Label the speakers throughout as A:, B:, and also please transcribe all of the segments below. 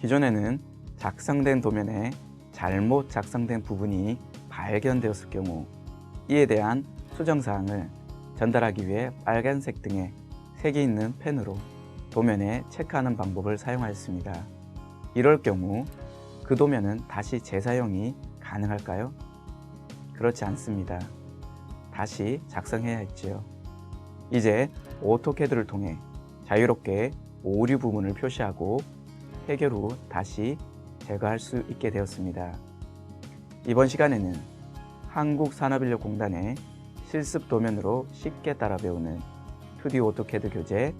A: 기존에는 작성된 도면에 잘못 작성된 부분이 발견되었을 경우 이에 대한 수정사항을 전달하기 위해 빨간색 등의 색이 있는 펜으로 도면에 체크하는 방법을 사용하였습니다. 이럴 경우 그 도면은 다시 재사용이 가능할까요? 그렇지 않습니다. 다시 작성해야 했지요. 이제 오토캐드를 통해 자유롭게 오류 부분을 표시하고 해결 후 다시 제거할 수 있게 되었습니다. 이번 시간에는 한국산업인력공단의 실습 도면으로 쉽게 따라 배우는 2D 오토캐드 교재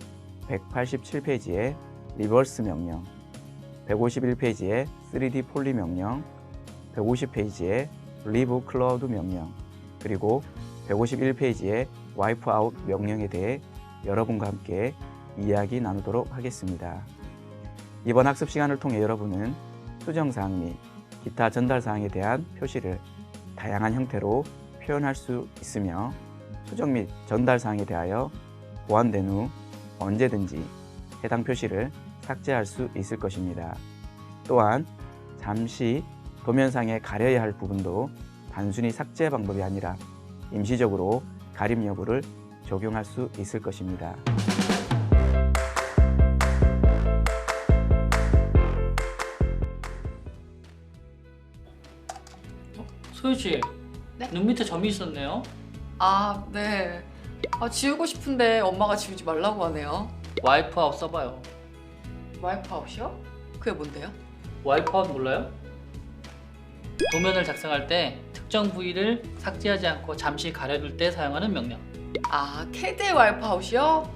A: 187페이지의 리버스 명령, 151페이지의 3D 폴리 명령, 150페이지의 리브 클라우드 명령, 그리고 151페이지의 와이프 아웃 명령에 대해 여러분과 함께 이야기 나누도록 하겠습니다. 이번 학습 시간을 통해 여러분은 수정사항 및 기타 전달사항에 대한 표시를 다양한 형태로 표현할 수 있으며 수정 및 전달사항에 대하여 보완된 후 언제든지 해당 표시를 삭제할 수 있을 것입니다. 또한 잠시 도면상에 가려야 할 부분도 단순히 삭제 방법이 아니라 임시적으로 가림 여부를 적용할 수 있을 것입니다.
B: 소유씨,
C: 네?
B: 눈 밑에 점이 있었네요.
C: 아, 네. 지우고 싶은데 엄마가 지우지 말라고 하네요.
B: 와이프아웃 써봐요.
C: 와이프아웃이요? 그게 뭔데요?
B: 와이프아웃 몰라요? 도면을 작성할 때 특정 부위를 삭제하지 않고 잠시 가려둘 때 사용하는 명령.
C: 캐드의 와이프아웃이요?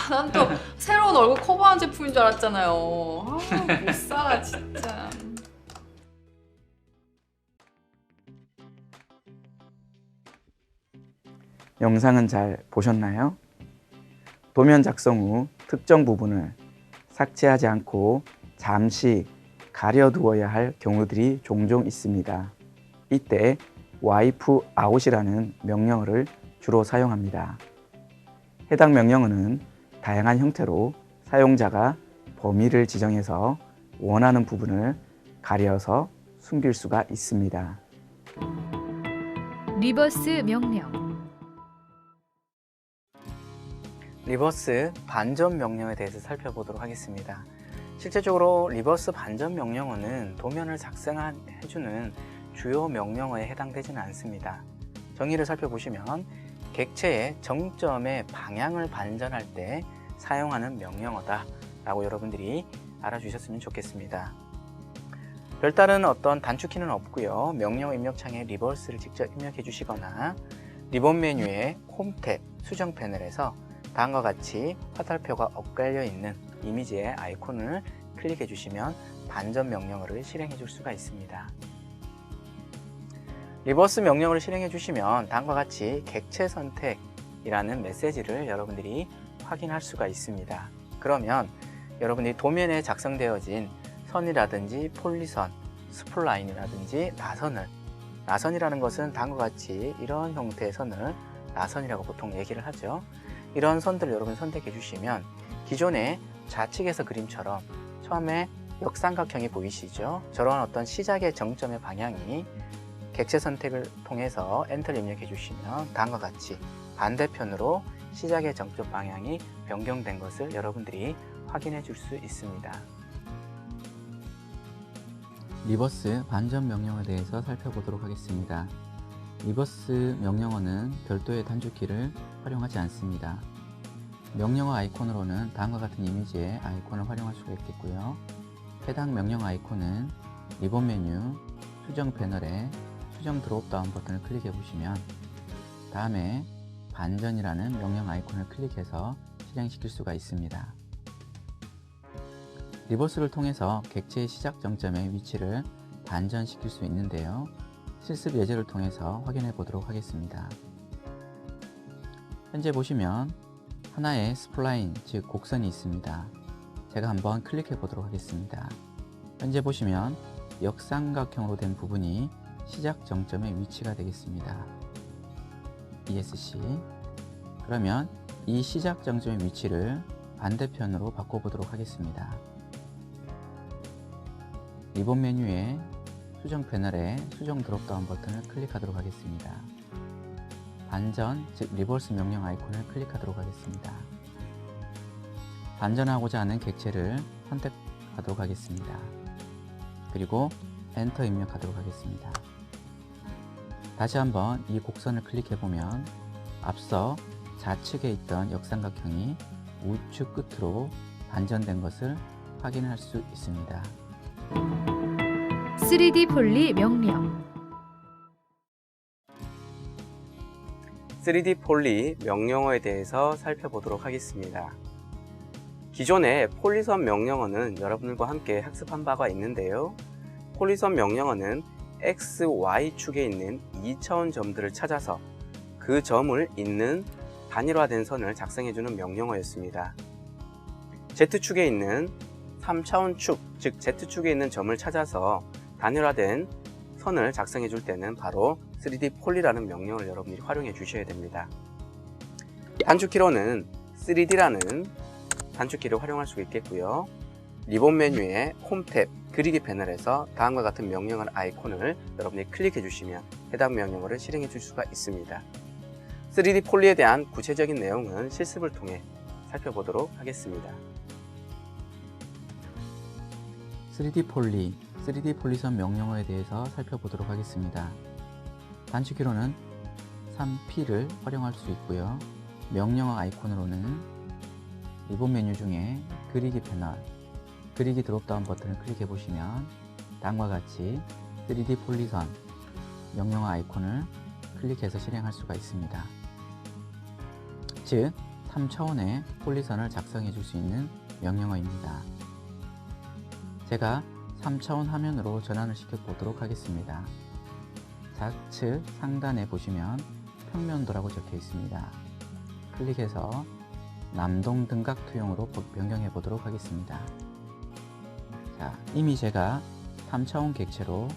C: 난 또 새로운 얼굴 커버한 제품인 줄 알았잖아요. 못 살아, 진짜.
A: 영상은 잘 보셨나요? 도면 작성 후 특정 부분을 삭제하지 않고 잠시 가려두어야 할 경우들이 종종 있습니다. 이때 와이프 아웃이라는 명령어를 주로 사용합니다. 해당 명령어는 다양한 형태로 사용자가 범위를 지정해서 원하는 부분을 가려서 숨길 수가 있습니다.
D: 리버스 명령.
A: 리버스 반전 명령에 대해서 살펴보도록 하겠습니다. 실제적으로 리버스 반전 명령어는 도면을 작성해주는 주요 명령어에 해당되지는 않습니다. 정의를 살펴보시면 객체의 정점의 방향을 반전할 때 사용하는 명령어다 라고 여러분들이 알아주셨으면 좋겠습니다. 별다른 어떤 단축키는 없고요. 명령어 입력창에 리버스를 직접 입력해 주시거나 리본 메뉴의 홈 탭 수정 패널에서 다음과 같이 화살표가 엇갈려 있는 이미지의 아이콘을 클릭해 주시면 반전 명령어를 실행해 줄 수가 있습니다. 리버스 명령어를 실행해 주시면 다음과 같이 객체 선택이라는 메시지를 여러분들이 확인할 수가 있습니다. 그러면 여러분들이 도면에 작성되어진 선이라든지 폴리선, 스플라인이라든지 나선이라는 것은 다음과 같이 이런 형태의 선을 나선이라고 보통 얘기를 하죠. 이런 선들을 여러분 선택해 주시면 기존의 좌측에서 그림처럼 처음에 역삼각형이 보이시죠? 저런 어떤 시작의 정점의 방향이 객체 선택을 통해서 엔터를 입력해 주시면 다음과 같이 반대편으로 시작의 정점 방향이 변경된 것을 여러분들이 확인해 줄 수 있습니다.
E: 리버스 반전 명령어에 대해서 살펴보도록 하겠습니다. 리버스 명령어는 별도의 단축키를 활용하지 않습니다. 명령어 아이콘으로는 다음과 같은 이미지의 아이콘을 활용할 수가 있겠고요. 해당 명령어 아이콘은 리본 메뉴 수정 패널에 수정 드롭다운 버튼을 클릭해 보시면 다음에 반전이라는 명령 아이콘을 클릭해서 실행시킬 수가 있습니다. 리버스를 통해서 객체의 시작 정점의 위치를 반전시킬 수 있는데요. 실습 예제를 통해서 확인해 보도록 하겠습니다. 현재 보시면 하나의 스플라인, 즉 곡선이 있습니다. 제가 한번 클릭해 보도록 하겠습니다. 현재 보시면 역삼각형으로 된 부분이 시작 정점의 위치가 되겠습니다. ESC. 그러면 이 시작 정점의 위치를 반대편으로 바꿔보도록 하겠습니다. 리본 메뉴에 수정 패널에 수정 드롭다운 버튼을 클릭하도록 하겠습니다. 반전, 즉 리버스 명령 아이콘을 클릭하도록 하겠습니다. 반전하고자 하는 객체를 선택하도록 하겠습니다. 그리고 엔터 입력하도록 하겠습니다. 다시 한번 이 곡선을 클릭해 보면 앞서 좌측에 있던 역삼각형이 우측 끝으로 반전된 것을 확인할 수 있습니다.
D: 3D 폴리 명령.
A: 3D 폴리 명령어에 대해서 살펴보도록 하겠습니다. 기존의 폴리선 명령어는 여러분들과 함께 학습한 바가 있는데요. 폴리선 명령어는 X, Y축에 있는 2차원 점들을 찾아서 그 점을 잇는 단일화된 선을 작성해주는 명령어였습니다. Z축에 있는 3차원 축, 즉 Z축에 있는 점을 찾아서 단일화된 선을 작성해 줄 때는 바로 3D 폴리라는 명령을 여러분들이 활용해 주셔야 됩니다. 단축키로는 3D라는 단축키를 활용할 수 있겠고요. 리본 메뉴의 홈 탭 그리기 패널에서 다음과 같은 명령어 아이콘을 여러분이 클릭해 주시면 해당 명령어를 실행해 줄 수가 있습니다. 3D 폴리에 대한 구체적인 내용은 실습을 통해 살펴보도록 하겠습니다.
E: 3D 폴리, 3D 폴리선 명령어에 대해서 살펴보도록 하겠습니다. 단축키로는 3P를 활용할 수 있고요. 명령어 아이콘으로는 리본 메뉴 중에 그리기 패널, 그리기 드롭다운 버튼을 클릭해 보시면 다음과 같이 3D 폴리선 명령어 아이콘을 클릭해서 실행할 수가 있습니다. 즉 3차원의 폴리선을 작성해 줄 수 있는 명령어입니다. 제가 3차원 화면으로 전환을 시켜 보도록 하겠습니다. 좌측 상단에 보시면 평면도라고 적혀 있습니다. 클릭해서 남동 등각 투영으로 변경해 보도록 하겠습니다. 자, 이미 제가 3차원 객체로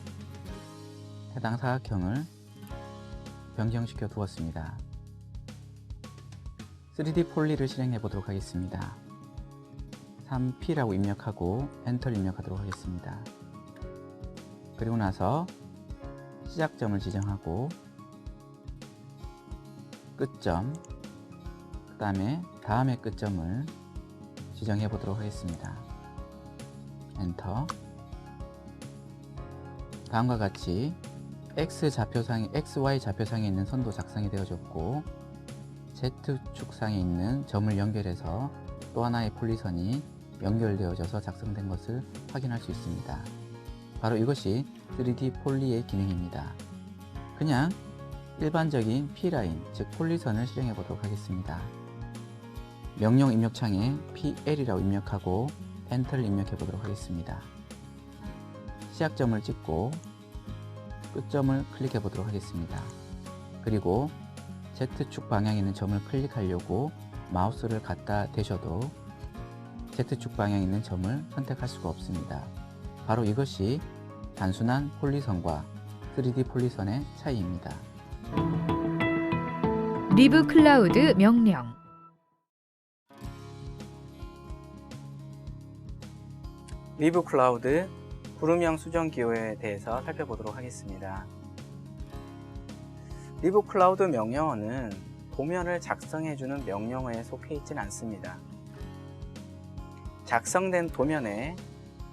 E: 해당 사각형을 변경시켜 두었습니다. 3D 폴리를 실행해 보도록 하겠습니다. 3P라고 입력하고 엔터를 입력하도록 하겠습니다. 그리고 나서 시작점을 지정하고 끝점, 그 다음에 다음의 끝점을 지정해 보도록 하겠습니다. 엔터. 다음과 같이 XY 좌표상에 있는 선도 작성이 되어졌고 Z축상에 있는 점을 연결해서 또 하나의 폴리선이 연결되어져서 작성된 것을 확인할 수 있습니다. 바로 이것이 3D 폴리의 기능입니다. 그냥 일반적인 P라인, 즉 폴리선을 실행해 보도록 하겠습니다. 명령 입력창에 PL이라고 입력하고 엔터를 입력해 보도록 하겠습니다. 시작점을 찍고 끝점을 클릭해 보도록 하겠습니다. 그리고 Z축 방향에 있는 점을 클릭하려고 마우스를 갖다 대셔도 Z축 방향에 있는 점을 선택할 수가 없습니다. 바로 이것이 단순한 폴리선과 3D 폴리선의 차이입니다.
D: 리브 클라우드 명령.
A: 리브 클라우드 구름형 수정 기호에 대해서 살펴보도록 하겠습니다. 리브 클라우드 명령어는 도면을 작성해주는 명령어에 속해 있지는 않습니다. 작성된 도면에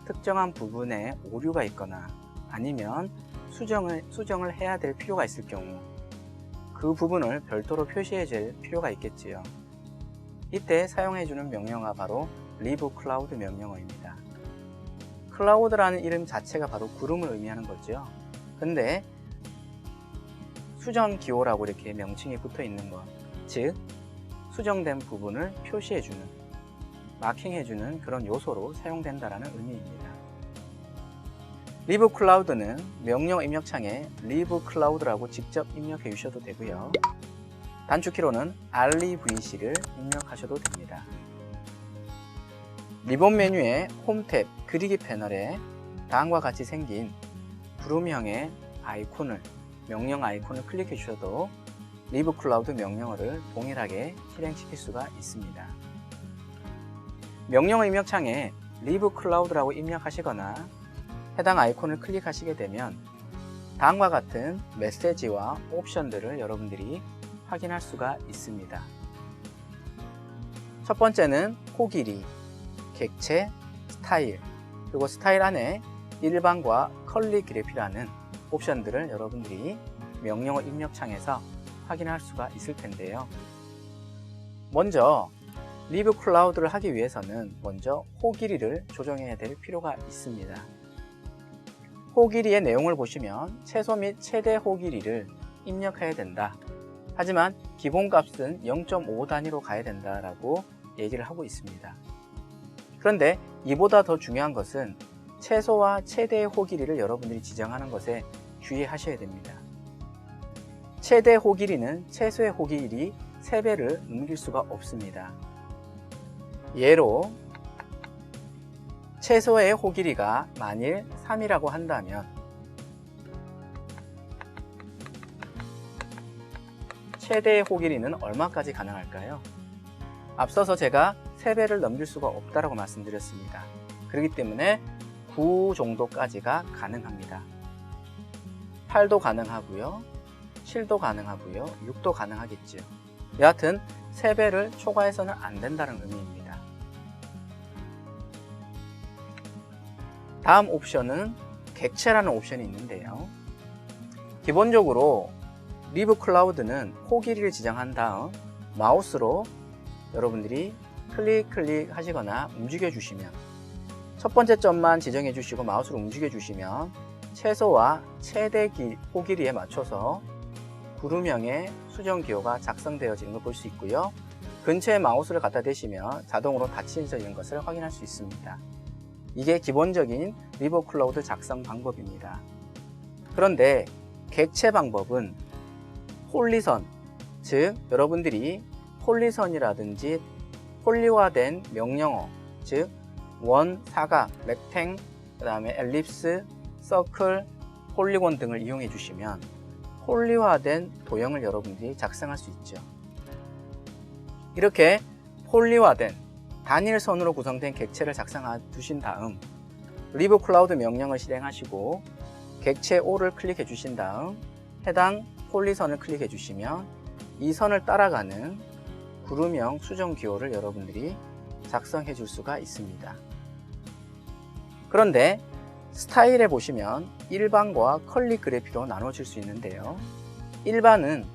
A: 특정한 부분에 오류가 있거나 아니면 수정을 해야 될 필요가 있을 경우 그 부분을 별도로 표시해 줄 필요가 있겠지요. 이때 사용해주는 명령어가 바로 리브 클라우드 명령어입니다. 클라우드라는 이름 자체가 바로 구름을 의미하는 거죠. 근데 수정 기호라고 이렇게 명칭이 붙어 있는 것, 즉 수정된 부분을 표시해주는, 마킹해주는 그런 요소로 사용된다는 의미입니다. 리브 클라우드는 명령어 입력창에 리브 클라우드라고 직접 입력해 주셔도 되고요. 단축키로는 REVC를 입력하셔도 됩니다. 리본 메뉴의 홈 탭 그리기 패널에 다음과 같이 생긴 구름형의 아이콘을, 명령 아이콘을 클릭해 주셔도 리브 클라우드 명령어를 동일하게 실행시킬 수가 있습니다. 명령어 입력창에 리브 클라우드라고 입력하시거나 해당 아이콘을 클릭하시게 되면 다음과 같은 메시지와 옵션들을 여러분들이 확인할 수가 있습니다. 첫 번째는 호 길이, 객체, 스타일, 그리고 스타일 안에 일반과 컬리 그래피라는 옵션들을 여러분들이 명령어 입력창에서 확인할 수가 있을 텐데요. 먼저 리브 클라우드를 하기 위해서는 먼저 호 길이를 조정해야 될 필요가 있습니다. 호 길이의 내용을 보시면 최소 및 최대 호 길이를 입력해야 된다. 하지만 기본값은 0.5 단위로 가야 된다라고 얘기를 하고 있습니다. 그런데 이보다 더 중요한 것은 최소와 최대의 호 길이를 여러분들이 지정하는 것에 주의하셔야 됩니다. 최대 호 길이는 최소의 호 길이 3배를 넘길 수가 없습니다. 예로 최소의 호 길이가 만일 3이라고 한다면 최대의 호 길이는 얼마까지 가능할까요? 앞서서 제가 3배를 넘길 수가 없다고 말씀드렸습니다. 그렇기 때문에 9 정도까지가 가능합니다. 8도 가능하고요. 7도 가능하고요. 6도 가능하겠죠. 여하튼 3배를 초과해서는 안 된다는 의미입니다. 다음 옵션은 객체라는 옵션이 있는데요. 기본적으로 리브 클라우드는 호 길이를 지정한 다음 마우스로 여러분들이 클릭 하시거나 움직여 주시면 첫 번째 점만 지정해 주시고 마우스로 움직여 주시면 최소와 최대 호 길이에 맞춰서 구름형의 수정 기호가 작성되어지는 걸 볼 수 있고요. 근처에 마우스를 갖다 대시면 자동으로 닫혀져 있는 것을 확인할 수 있습니다. 이게 기본적인 리브 클라우드 작성 방법입니다. 그런데 객체 방법은 폴리선, 즉 여러분들이 폴리선이라든지 폴리화된 명령어, 즉 원, 사각, 렉탱, 그 다음에 엘립스, 서클, 폴리곤 등을 이용해 주시면 폴리화된 도형을 여러분들이 작성할 수 있죠. 이렇게 폴리화된 단일선으로 구성된 객체를 작성해 주신 다음 리브 클라우드 명령을 실행하시고 객체 O를 클릭해 주신 다음 해당 폴리선을 클릭해 주시면 이 선을 따라가는 구름형 수정 기호를 여러분들이 작성해 줄 수가 있습니다. 그런데 스타일에 보시면 일반과 컬리 그래피로 나눠질 수 있는데요. 일반은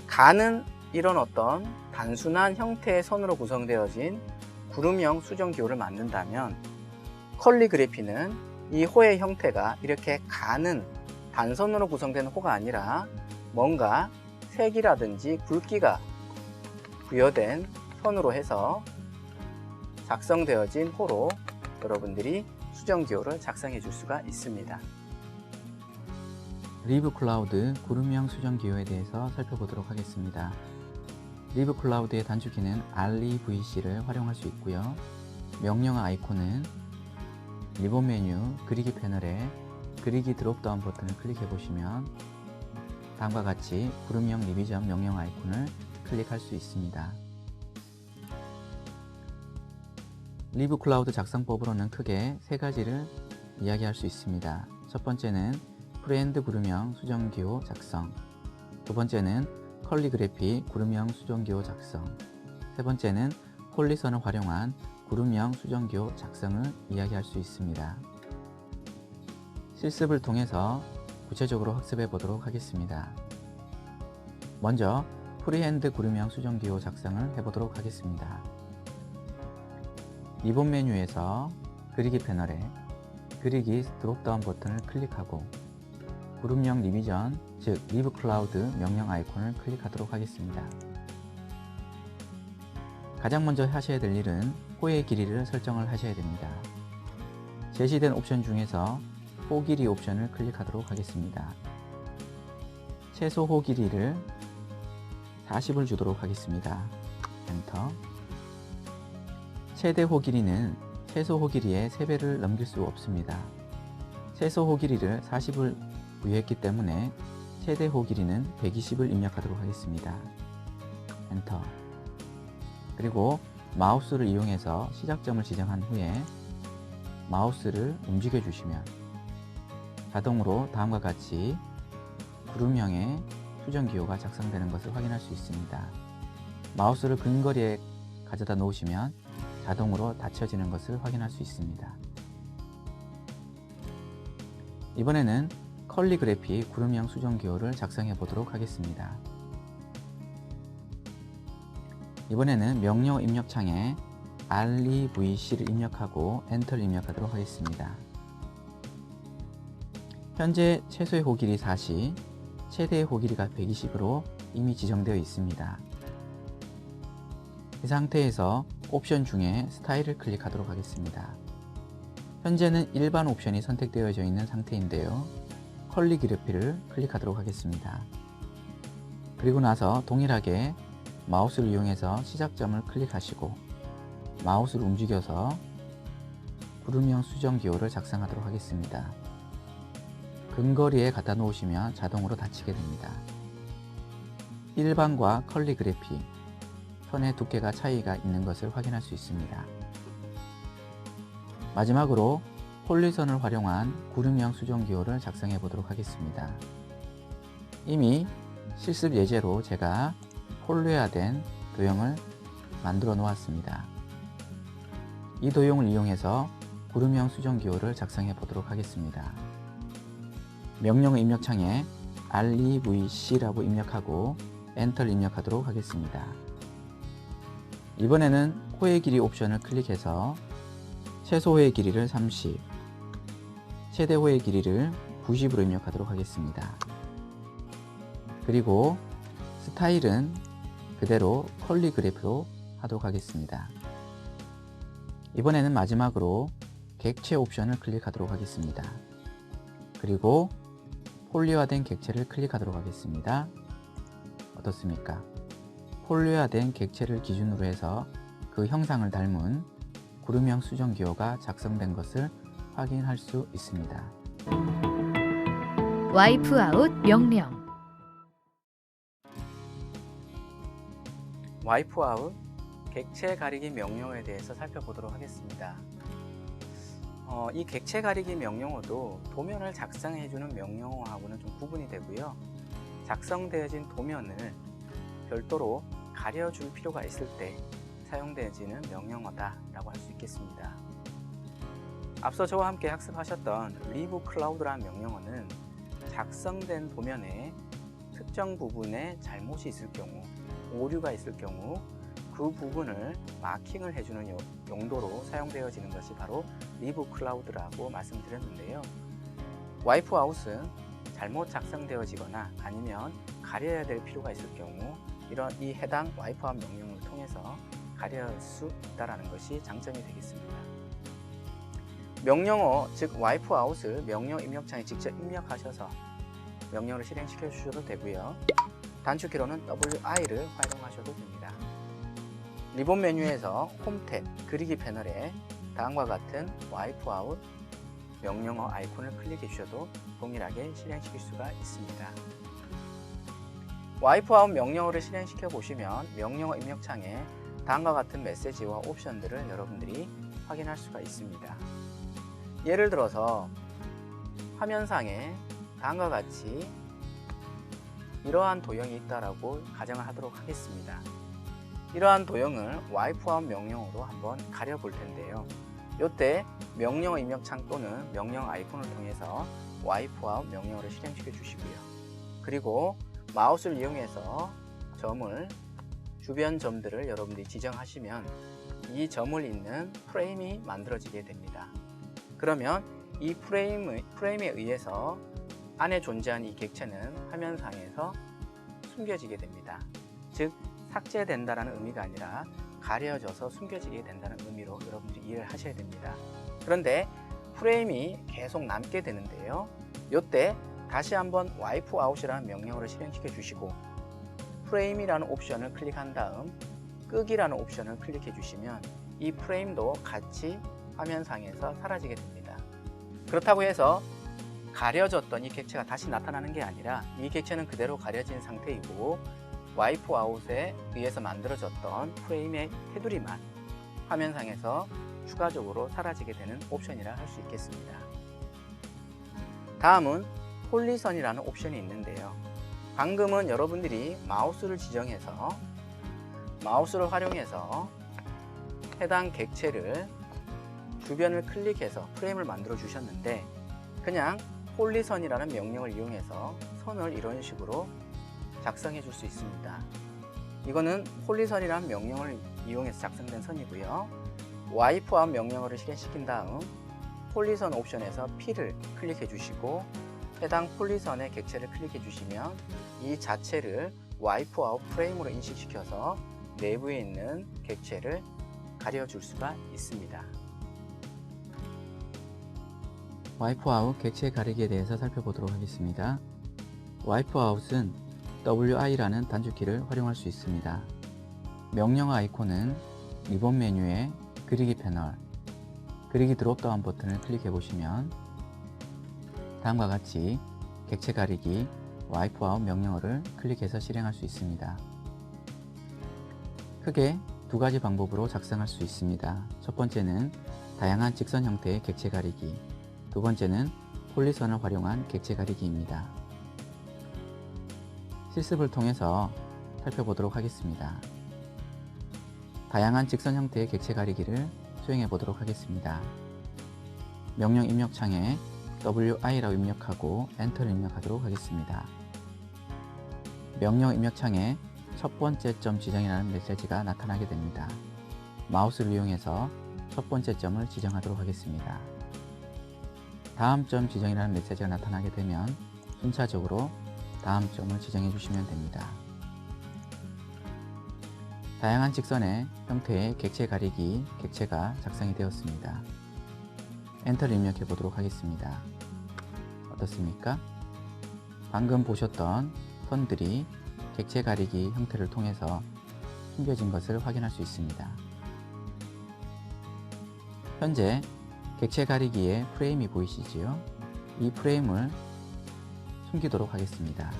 A: 가는 이런 어떤 단순한 형태의 선으로 구성되어진 구름형 수정 기호를 만든다면 컬리 그래피는 이 호의 형태가 이렇게 가는 단선으로 구성되는 호가 아니라 뭔가 색이라든지 굵기가 부여된 선으로 해서 작성되어진 호로 여러분들이 수정 기호를 작성해 줄 수가 있습니다.
E: 리브 클라우드 구름형 수정 기호에 대해서 살펴보도록 하겠습니다. 리브 클라우드의 단축키는 REVC를 활용할 수 있고요. 명령어 아이콘은 리본 메뉴 그리기 패널에 그리기 드롭다운 버튼을 클릭해 보시면 다음과 같이 구름형 리비전 명령 아이콘을 클릭할 수 있습니다. 리브 클라우드 작성법으로는 크게 3가지를 이야기할 수 있습니다. 첫 번째는 프리핸드 구름형 수정기호 작성, 두 번째는 컬리그래피 구름형 수정기호 작성, 세 번째는 폴리선을 활용한 구름형 수정기호 작성을 이야기할 수 있습니다. 실습을 통해서 구체적으로 학습해 보도록 하겠습니다. 먼저 프리핸드 구름형 수정기호 작성을 해보도록 하겠습니다. 리본 메뉴에서 그리기 패널에 그리기 드롭다운 버튼을 클릭하고 구름형 리비전, 즉 리브 클라우드 명령 아이콘을 클릭하도록 하겠습니다. 가장 먼저 하셔야 될 일은 호의 길이를 설정을 하셔야 됩니다. 제시된 옵션 중에서 호 길이 옵션을 클릭하도록 하겠습니다. 최소 호 길이를 40을 주도록 하겠습니다. 엔터. 최대 호 길이는 최소 호 길이의 3배를 넘길 수 없습니다. 최소 호 길이를 40을 부여했기 때문에 최대 호 길이는 120을 입력하도록 하겠습니다. 엔터. 그리고 마우스를 이용해서 시작점을 지정한 후에 마우스를 움직여 주시면 자동으로 다음과 같이 구름형의 수정기호가 작성되는 것을 확인할 수 있습니다. 마우스를 근거리에 가져다 놓으시면 자동으로 닫혀지는 것을 확인할 수 있습니다. 이번에는 컬리그래피 구름형 수정기호를 작성해 보도록 하겠습니다. 이번에는 명령어 입력창에 REVC를 입력하고 엔터를 입력하도록 하겠습니다. 현재 최소의 호길이 40, 최대의 호길이가 120으로 이미 지정되어 있습니다. 이 상태에서 옵션 중에 스타일을 클릭하도록 하겠습니다. 현재는 일반 옵션이 선택되어져 있는 상태인데요. 컬리그래피를 클릭하도록 하겠습니다. 그리고 나서 동일하게 마우스를 이용해서 시작점을 클릭하시고 마우스를 움직여서 구름형 수정기호를 작성하도록 하겠습니다. 근거리에 갖다 놓으시면 자동으로 닫히게 됩니다. 일반과 컬리그래피 선의 두께가 차이가 있는 것을 확인할 수 있습니다. 마지막으로 폴리선을 활용한 구름형 수정기호를 작성해 보도록 하겠습니다. 이미 실습 예제로 제가 폴리화된 도형을 만들어 놓았습니다. 이 도형을 이용해서 구름형 수정기호를 작성해 보도록 하겠습니다. 명령어 입력창에 REVC라고 입력하고 엔터를 입력하도록 하겠습니다. 이번에는 호의 길이 옵션을 클릭해서 최소 호의 길이를 30, 최대 호의 길이를 90으로 입력하도록 하겠습니다. 그리고 스타일은 그대로 컬리그래피로 하도록 하겠습니다. 이번에는 마지막으로 객체 옵션을 클릭하도록 하겠습니다. 그리고 폴리화된 객체를 클릭하도록 하겠습니다. 어떻습니까? 폴리화된 객체를 기준으로 해서 그 형상을 닮은 구름형 수정기호가 작성된 것을 확인할 수 있습니다.
D: 와이프 아웃 명령.
A: 와이프 아웃 객체 가리기 명령어에 대해서 살펴보도록 하겠습니다. 이 객체 가리기 명령어도 도면을 작성해주는 명령어하고는 좀 구분이 되고요. 작성되어진 도면을 별도로 가려줄 필요가 있을 때 사용되어지는 명령어다 라고 할 수 있겠습니다. 앞서 저와 함께 학습하셨던 리브 클라우드라는 명령어는 작성된 도면에 특정 부분에 잘못이 있을 경우, 오류가 있을 경우 그 부분을 마킹을 해주는 용도로 사용되어지는 것이 바로 리브 클라우드라고 말씀드렸는데요. 와이프 아웃은 잘못 작성되어지거나 아니면 가려야 될 필요가 있을 경우 이 해당 와이프 아웃 명령을 통해서 가려할 수 있다는 것이 장점이 되겠습니다. 명령어, 즉 와이프 아웃을 명령어 입력창에 직접 입력하셔서 명령어를 실행시켜 주셔도 되고요. 단축키로는 WI를 활용하셔도 됩니다. 리본 메뉴에서 홈 탭 그리기 패널에 다음과 같은 와이프 아웃 명령어 아이콘을 클릭해 주셔도 동일하게 실행시킬 수가 있습니다. 와이프 아웃 명령어를 실행시켜 보시면 명령어 입력창에 다음과 같은 메시지와 옵션들을 여러분들이 확인할 수가 있습니다. 예를 들어서 화면상에 다음과 같이 이러한 도형이 있다라고 가정을 하도록 하겠습니다. 이러한 도형을 와이프 아웃 명령어로 한번 가려 볼 텐데요. 이때 명령어 입력창 또는 명령어 아이콘을 통해서 와이프 아웃 명령어를 실행시켜 주시고요. 그리고 마우스를 이용해서 주변 점들을 여러분들이 지정하시면 이 점을 잇는 프레임이 만들어지게 됩니다. 그러면 이 프레임에 의해서 안에 존재하는 이 객체는 화면상에서 숨겨지게 됩니다. 즉 삭제된다는 의미가 아니라 가려져서 숨겨지게 된다는 의미로 여러분들이 이해를 하셔야 됩니다. 그런데 프레임이 계속 남게 되는데요. 이때 다시 한번 와이프 아웃이라는 명령어를 실행시켜 주시고 프레임이라는 옵션을 클릭한 다음 끄기라는 옵션을 클릭해 주시면 이 프레임도 같이 화면상에서 사라지게 됩니다. 그렇다고 해서 가려졌던 이 객체가 다시 나타나는 게 아니라 이 객체는 그대로 가려진 상태이고 와이프 아웃에 의해서 만들어졌던 프레임의 테두리만 화면상에서 추가적으로 사라지게 되는 옵션이라 할 수 있겠습니다. 다음은 폴리선이라는 옵션이 있는데요. 방금은 여러분들이 마우스를 지정해서 마우스를 활용해서 해당 객체를 주변을 클릭해서 프레임을 만들어 주셨는데, 그냥 폴리선이라는 명령을 이용해서 선을 이런 식으로 작성해 줄 수 있습니다. 이거는 폴리선이라는 명령을 이용해서 작성된 선이고요. 와이프아웃 명령어를 실행시킨 다음 폴리선 옵션에서 P를 클릭해 주시고 해당 폴리선의 객체를 클릭해 주시면 이 자체를 와이프아웃 프레임으로 인식시켜서 내부에 있는 객체를 가려줄 수가 있습니다.
E: 와이프아웃 객체 가리기에 대해서 살펴보도록 하겠습니다. 와이프아웃은 WI라는 단축키를 활용할 수 있습니다. 명령어 아이콘은 리본 메뉴의 그리기 패널, 그리기 드롭다운 버튼을 클릭해 보시면 다음과 같이 객체 가리기 와이프아웃 명령어를 클릭해서 실행할 수 있습니다. 크게 두 가지 방법으로 작성할 수 있습니다. 첫 번째는 다양한 직선 형태의 객체 가리기, 두 번째는 폴리선을 활용한 객체 가리기입니다. 실습을 통해서 살펴보도록 하겠습니다. 다양한 직선 형태의 객체 가리기를 수행해 보도록 하겠습니다. 명령 입력창에 WI라고 입력하고 엔터를 입력하도록 하겠습니다. 명령 입력창에 첫 번째 점 지정이라는 메시지가 나타나게 됩니다. 마우스를 이용해서 첫 번째 점을 지정하도록 하겠습니다. 다음 점 지정이라는 메시지가 나타나게 되면 순차적으로 다음 점을 지정해 주시면 됩니다. 다양한 직선의 형태의 객체 가리기 객체가 작성이 되었습니다. 엔터를 입력해 보도록 하겠습니다. 어떻습니까? 방금 보셨던 선들이 객체 가리기 형태를 통해서 숨겨진 것을 확인할 수 있습니다. 현재 객체 가리기의 프레임이 보이시지요? 이 프레임을 숨기도록 하겠습니다.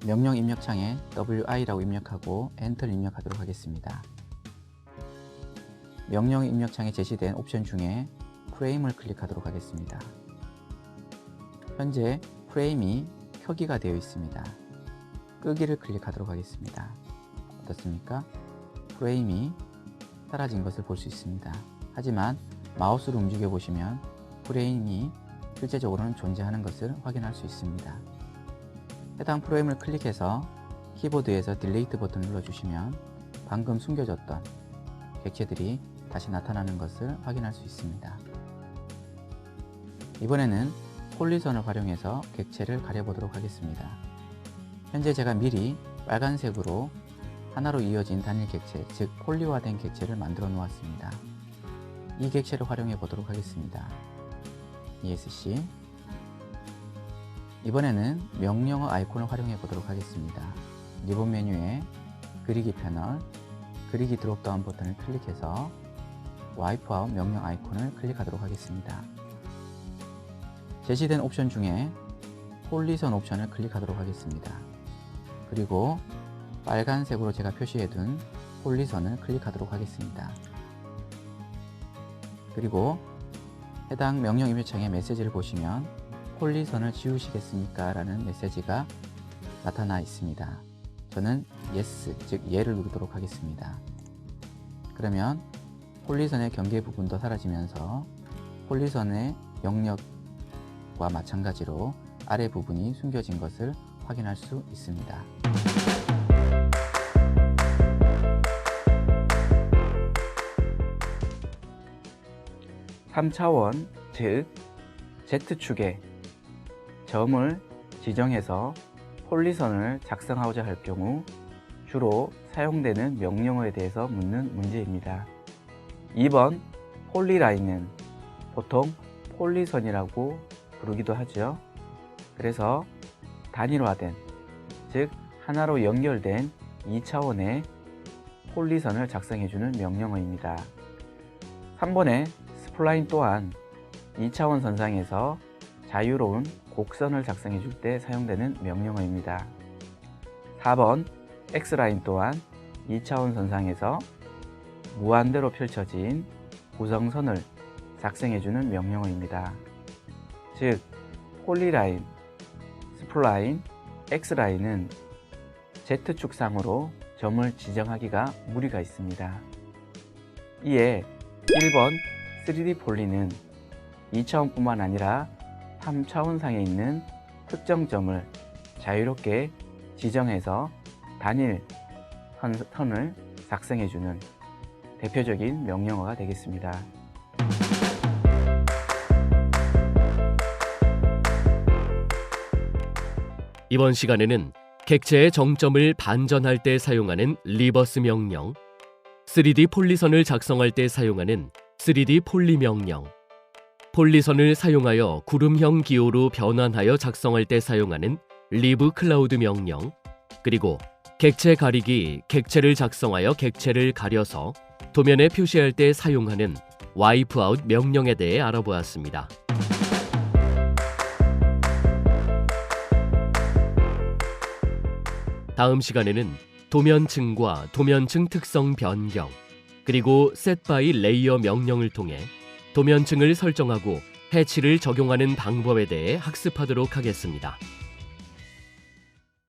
E: 명령 입력창에 WI라고 입력하고 엔터를 입력하도록 하겠습니다. 명령 입력창에 제시된 옵션 중에 프레임을 클릭하도록 하겠습니다. 현재 프레임이 켜기가 되어 있습니다. 끄기를 클릭하도록 하겠습니다. 어떻습니까? 프레임이 사라진 것을 볼 수 있습니다. 하지만 마우스를 움직여 보시면 프레임이 실제적으로는 존재하는 것을 확인할 수 있습니다. 해당 프레임을 클릭해서 키보드에서 딜리트 버튼을 눌러주시면 방금 숨겨졌던 객체들이 다시 나타나는 것을 확인할 수 있습니다. 이번에는 폴리선을 활용해서 객체를 가려보도록 하겠습니다. 현재 제가 미리 빨간색으로 하나로 이어진 단일 객체, 즉 폴리화된 객체를 만들어 놓았습니다. 이 객체를 활용해 보도록 하겠습니다. ESC. 이번에는 명령어 아이콘을 활용해 보도록 하겠습니다. 리본 메뉴에 그리기 패널, 그리기 드롭다운 버튼을 클릭해서 와이프아웃 명령 아이콘을 클릭하도록 하겠습니다. 제시된 옵션 중에 폴리선 옵션을 클릭하도록 하겠습니다. 그리고 빨간색으로 제가 표시해둔 폴리선을 클릭하도록 하겠습니다. 그리고 해당 명령 입력창의 메시지를 보시면 폴리선을 지우시겠습니까? 라는 메시지가 나타나 있습니다. 저는 Yes, 즉 예를 누르도록 하겠습니다. 그러면 폴리선의 경계 부분도 사라지면서 폴리선의 영역과 마찬가지로 아래 부분이 숨겨진 것을 확인할 수 있습니다.
A: (3차원) 즉 Z축에 점을 지정해서 폴리선을 작성하고자 할 경우 주로 사용되는 명령어에 대해서 묻는 문제입니다. 2번 폴리라인은 보통 폴리선이라고 부르기도 하죠. 그래서 단일화된, 즉 하나로 연결된 2차원의 폴리선을 작성해주는 명령어입니다. 3번의 스플라인 또한 2차원 선상에서 자유로운 곡선을 작성해 줄 때 사용되는 명령어입니다. 4번 X라인 또한 2차원 선상에서 무한대로 펼쳐진 구성선을 작성해주는 명령어입니다. 즉, 폴리라인, 스플라인, X라인은 Z축상으로 점을 지정하기가 무리가 있습니다. 이에 1번 3D 폴리는 2차원뿐만 아니라 3차원상에 있는 특정 점을 자유롭게 지정해서 단일 선을 작성해주는 대표적인 명령어가 되겠습니다.
F: 이번 시간에는 객체의 정점을 반전할 때 사용하는 리버스 명령, 3D 폴리선을 작성할 때 사용하는 3D 폴리 명령, 폴리선을 사용하여 구름형 기호로 변환하여 작성할 때 사용하는 리브 클라우드 명령, 그리고 객체 가리기, 객체를 작성하여 객체를 가려서 도면에 표시할 때 사용하는 와이프 아웃 명령에 대해 알아보았습니다. 다음 시간에는 도면층과 도면층 특성 변경, 그리고 set by 레이어 명령을 통해 도면층을 설정하고 해치를 적용하는 방법에 대해 학습하도록 하겠습니다.